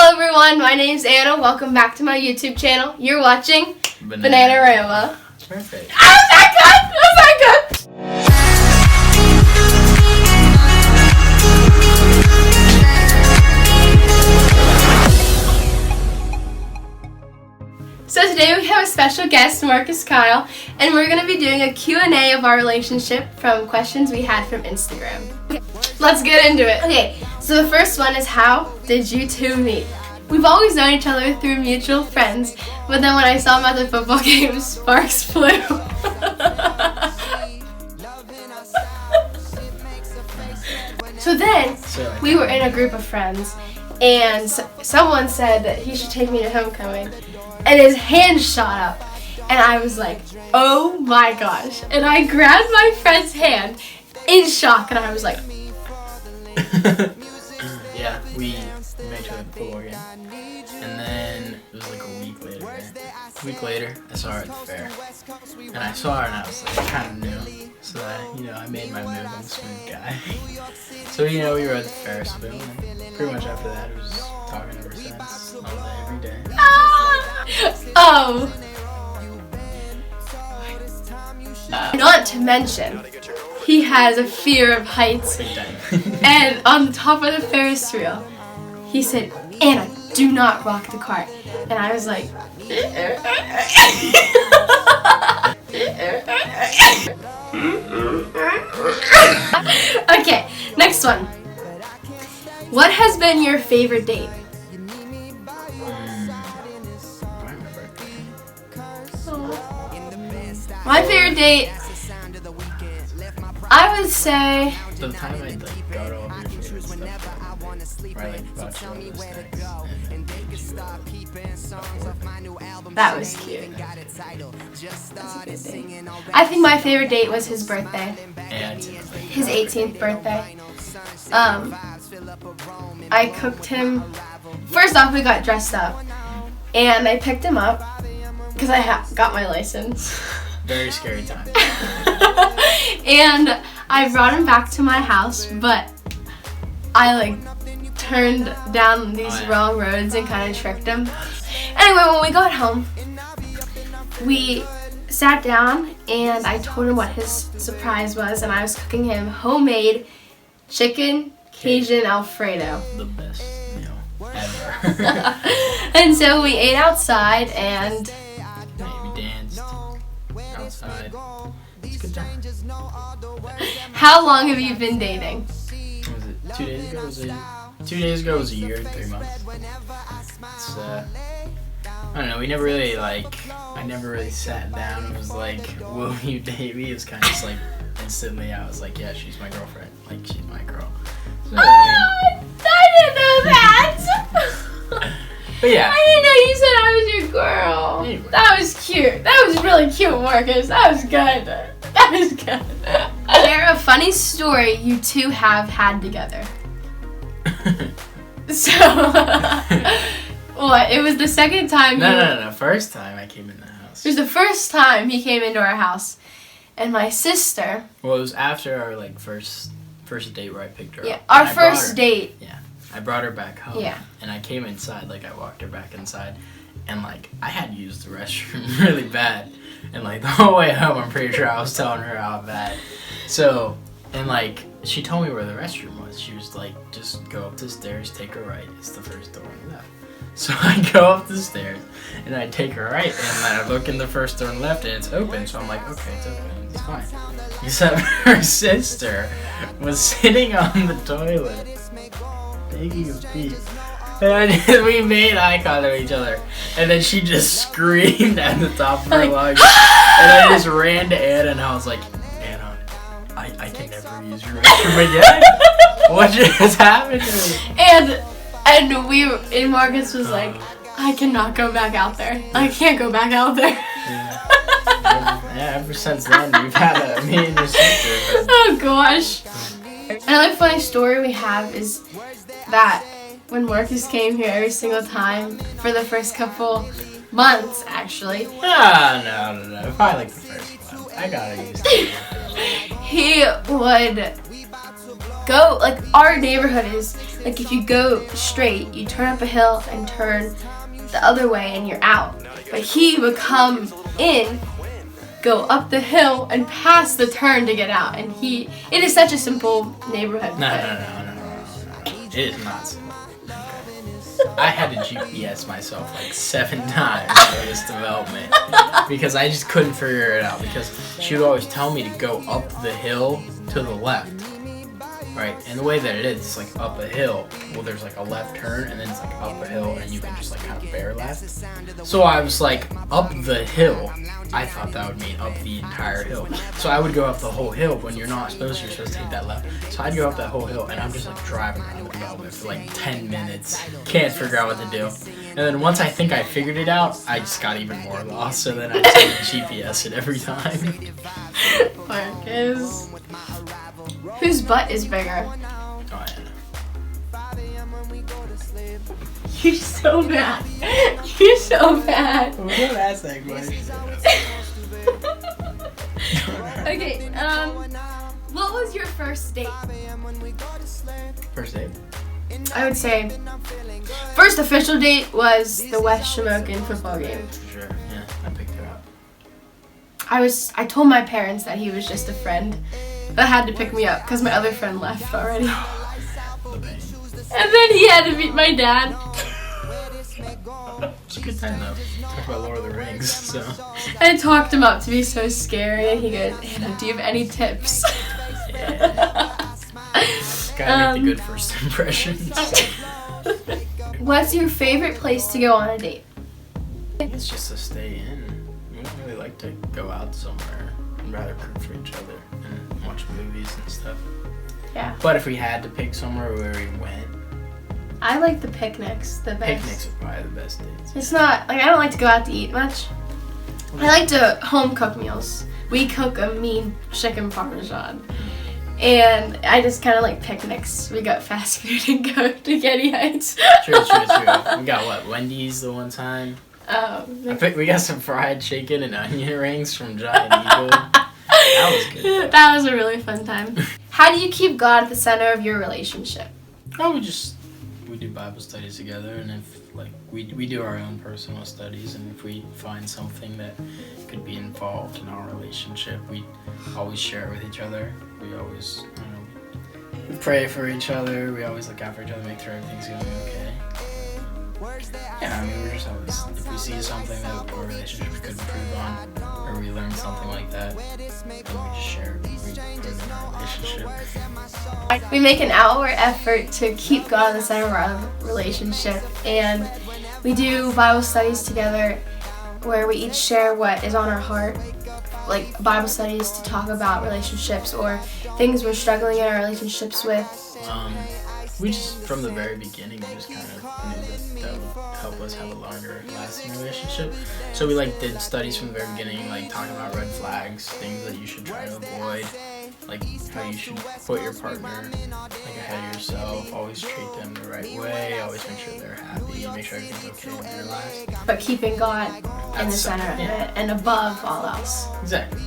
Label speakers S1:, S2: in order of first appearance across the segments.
S1: Hello everyone, my name's Anna. Welcome back to my YouTube channel. You're watching Bananarama.
S2: Perfect.
S1: Oh, was that good? Was that good? So today we have a special guest, Marcus Kyle, and we're going to be doing a Q&A of our relationship from questions we had from Instagram. Okay, let's get into it. Okay, so the first one is, how did you two meet? We've always known each other through mutual friends, but then when I saw him at the football game, sparks flew. So then, we were in a group of friends, and someone said that he should take me to homecoming, and his hand shot up, and I was like, oh my gosh, and I grabbed my friend's hand in shock, and I was like,
S2: yeah, we met each other at the football game, and then it was like a week later. A week later, I saw her at the fair, and I saw her, and I was like, I kind of knew, so I made my move. I'm a smooth guy. So we were at the Ferris wheel, and pretty much after that, it was talking ever since, all day, every day.
S1: Oh. Not to mention, he has a fear of heights.
S2: Big time.
S1: And on the top of the Ferris wheel, he said, Anna, do not rock the cart. And I was like, okay, next one. What has been your favorite date? My favorite date, I would say,
S2: the time I got all of your favorite stuff, where I bought you all the snacks,
S1: that was cute. That's a good date. I think my favorite date was his birthday.
S2: Yeah,
S1: His 18th birthday. I cooked him. First off, we got dressed up, and I picked him up because I got my license.
S2: Very scary time.
S1: And I brought him back to my house, but I turned down these wrong roads and kind of tricked him. Anyway, when we got home, we sat down and I told him what his surprise was, and I was cooking him homemade chicken Cajun Alfredo.
S2: The best meal ever.
S1: And so we ate outside and
S2: we danced outside. It's a good time.
S1: How long have you been dating?
S2: Was it 2 days ago? 2 days ago was a year and 3 months. It's I don't know, we never really I never really sat down and was like, will you date me? It was kind of just instantly I was like, yeah, she's my girlfriend. She's my girl. So,
S1: I didn't know that!
S2: But yeah.
S1: I didn't know you said I was your girl.
S2: Anyway.
S1: That was cute. That was really cute, Marcus. That was good. That was good. Share a funny story you two have had together. So, what? It was the second time
S2: No. First time I came in the house.
S1: It was the first time he came into our house. And my sister...
S2: Well, it was after our, first date where I picked her up.
S1: Yeah, our first date.
S2: Yeah. I brought her back home.
S1: Yeah.
S2: And I came inside, I walked her back inside. And, I had used the restroom really bad. And, the whole way home, I'm pretty sure I was telling her how bad. So, and, she told me where the restroom was. She was just go up the stairs, take her right. It's the first door on the left. So I go up the stairs, and I take her right, and then I look in the first door on the left, and it's open. So I'm like, okay, it's open. It's fine. Except her sister was sitting on the toilet, taking a pee. And we made eye contact with each other. And then she just screamed at the top of her lungs. And I just ran to Anna, and I was like, Anna, I can never use your restroom again. What just happened to me?
S1: And Marcus was like, I cannot go back out there. I can't go back out there.
S2: Yeah, ever since then, we've had me and your sister.
S1: Oh gosh. Another funny story we have is that when Marcus came here every single time for the first couple months, actually.
S2: No. Probably the first one. I gotta use it.
S1: He would go, our neighborhood is Like if you go straight, you turn up a hill and turn the other way and you're out. But he would come in, go up the hill and pass the turn to get out. And it is such a simple neighborhood.
S2: No. It is not simple. I had to GPS myself like 7 times for this development because I just couldn't figure it out, because she would always tell me to go up the hill to the left, right? And the way that it is, it's like up a hill. Well, there's like a left turn and then it's like up a hill and you can just like kind of bear left. So I was like up the hill. I thought that would mean up the entire hill. So I would go up the whole hill when you're supposed to take that left. So I'd go up that whole hill and I'm just like driving around the development for like 10 minutes. Can't figure out what to do. And then once I think I figured it out, I just got even more lost. So then I just GPS it every time.
S1: Marcus. Whose butt is bigger?
S2: Oh, yeah.
S1: You're so bad. You're so bad.
S2: Well, don't ask that question.
S1: Okay, what was your first date?
S2: First date?
S1: I would say first official date was the West Shamokin football game.
S2: For sure. Yeah, I picked her up.
S1: I told my parents that he was just a friend that had to pick me up because my other friend left already.
S2: The pain.
S1: And then he had to meet my dad.
S2: It's a good time though. Talk about Lord of the Rings, so.
S1: I talked him up to be so scary, and he goes, "Anna, do you have any tips?"
S2: Yeah. Gotta make the good first impressions.
S1: What's your favorite place to go on a date?
S2: It's just to stay in. We don't really like to go out somewhere. We'd rather cook for each other and watch movies and stuff.
S1: Yeah.
S2: But if we had to pick somewhere where we went,
S1: I like the picnics the best.
S2: picnics are probably the best dates.
S1: It's not, like, I don't like to go out to eat much. I like to home cook meals. We cook a mean chicken parmesan. And I just kind of like picnics. We got fast food and go to Getty Heights.
S2: True. We got what? Wendy's the one time. We got some fried chicken and onion rings from Giant Eagle. That was good.
S1: That was a really fun time. How do you keep God at the center of your relationship?
S2: Oh, we do Bible studies together, and if like we do our own personal studies, and if we find something that could be involved in our relationship, we always share it with each other. We always we pray for each other. We always look out for each other, make sure everything's going okay. Yeah, I mean, we're just always, if we see something that our relationship could improve on, or we learn something like that, then we just share it. We improve in our relationship.
S1: We make an outward effort to keep God at the center of our relationship, and we do Bible studies together where we each share what is on our heart, like Bible studies to talk about relationships or things we're struggling in our relationships with.
S2: We just, from the very beginning, we just kind of knew that would help us have a longer lasting relationship. So we did studies from the very beginning, talking about red flags, things that you should try to avoid, how you should put your partner ahead of yourself, always treat them the right way, always make sure they're happy, make sure everything's okay in their lives.
S1: But keeping God in the center of it and above all else.
S2: Exactly.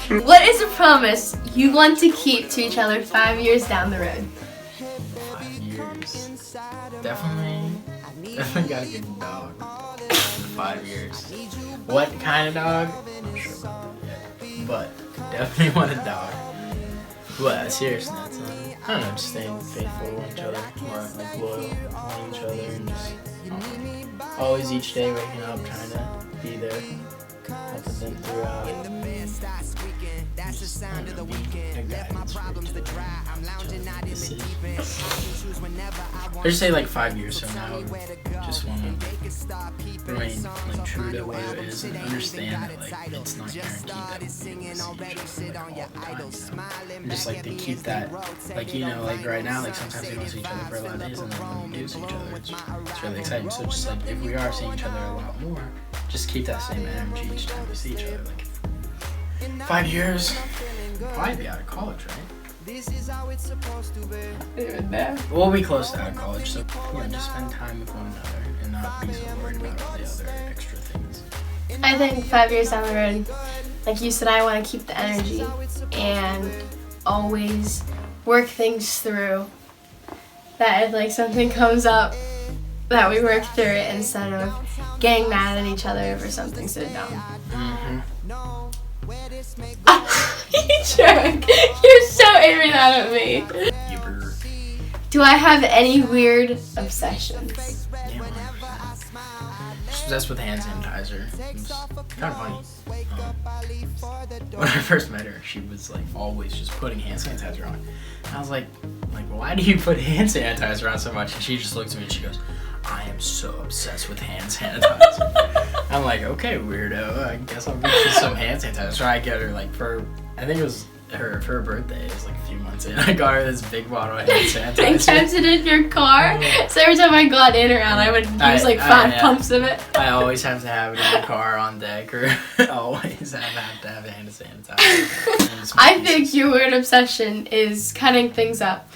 S1: What is a promise you want to keep to each other 5 years down the road?
S2: 5 years. Definitely gotta get a dog. 5 years. What kind of dog? I'm not sure about that yet. But definitely want a dog. But seriously, that's I don't know, just staying faithful to each other, more loyal to each other, and just always each day waking up trying to be there. Helping them throughout it. Just, be a guidance for each other. I just say 5 years from now, just want to remain true to what it is and understand that it's not guaranteed that we'll see each other all the time. And just to keep that, right now, sometimes we don't see each other for a lot of days, and then when we do see each other, it's really exciting. So just if we are seeing each other a lot more, just keep that same energy each time we see each other. 5 years, we'll probably be out of college, right? We'll be close to out of college, so just spend time with one another and not be so worried about all the other extra things.
S1: I think 5 years down the road, like you said, I want to keep the energy and always work things through. That if like something comes up, that we work through it instead of getting mad at each other over something so dumb. You jerk! You're so angry at me. Do I have any weird obsessions?
S2: Yeah, 100%. She's obsessed with hand sanitizer. It's kind of funny. When I first met her, she was like always just putting hand sanitizer on. And I was like, why do you put hand sanitizer on so much? And she just looks at me and she goes, I am so obsessed with hand sanitizer. I'm like, okay, weirdo. I guess I'll get you some hand sanitizer. So I get her like I think it was for her birthday. It was like a few months in. I got her this big bottle of hand sanitizer.
S1: And kept it in your car. So every time I got in or out, I would use like 5 pumps of it.
S2: I always have to have it in the car on deck, or always have to have hand sanitizer.
S1: I think your weird obsession is cutting things up,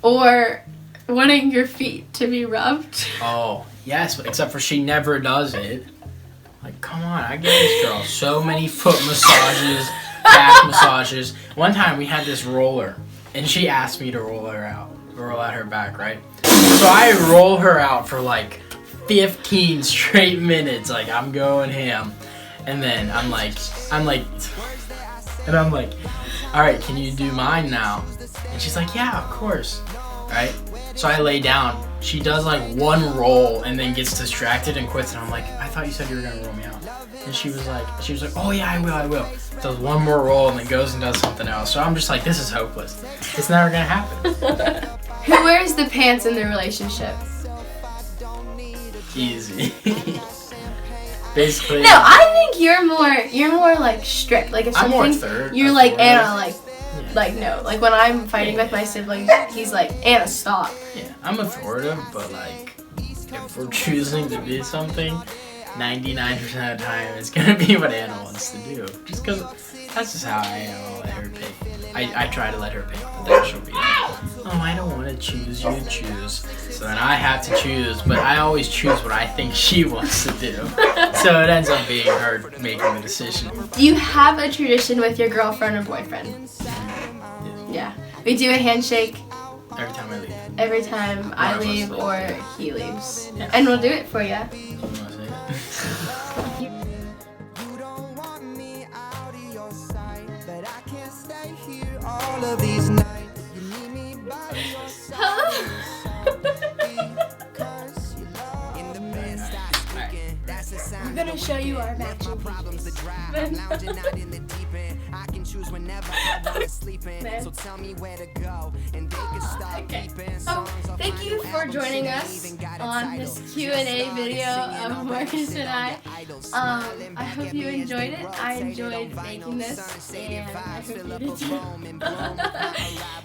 S1: or wanting your feet to be rubbed.
S2: Oh yes, except for she never does it. Like, come on, I give this girl so many foot massages, back massages. One time we had this roller, and she asked me to roll out her back, right? So I roll her out for like 15 straight minutes, like I'm going ham. And then I'm like, all right, can you do mine now? And she's like, yeah, of course. Right? So I lay down. She does like one roll and then gets distracted and quits. And I'm like, I thought you said you were gonna roll me out. And she was like, oh yeah, I will. Does one more roll and then goes and does something else. So I'm just like, this is hopeless. It's never gonna happen.
S1: Who wears the pants in the relationship?
S2: Easy. Basically.
S1: No, I think you're more like strict. Like if
S2: I'm
S1: something,
S2: more third.
S1: you're like Anna, like no. Like when I'm fighting with my siblings, he's like, Anna, stop.
S2: Yeah, I'm authoritative, but like if we're choosing to do something, 99% of the time it's gonna be what Anna wants to do. Just because that's just how I am. I'll let her pick. I try to let her pick, but then she'll be like, oh, I don't want to choose, you choose. So then I have to choose, but I always choose what I think she wants to do. So it ends up being her making the decision.
S1: Do you have a tradition with your girlfriend or boyfriend? Yeah. We do a handshake.
S2: Every time I leave.
S1: Every time I leave or he leaves.
S2: Yeah.
S1: And we'll do it for you.
S2: You want to say it?
S3: All of these nights, you need me by your side.
S1: We're gonna show you our matching pieces. Okay. So thank you for joining us on this Q&A video of Marcus and I. I hope you enjoyed it. I enjoyed making this, and I hope you did too.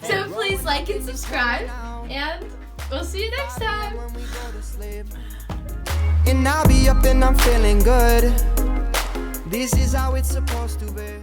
S1: So please like and subscribe, and we'll see you next time.
S3: And I'll be up and I'm feeling good. This is how it's supposed to be.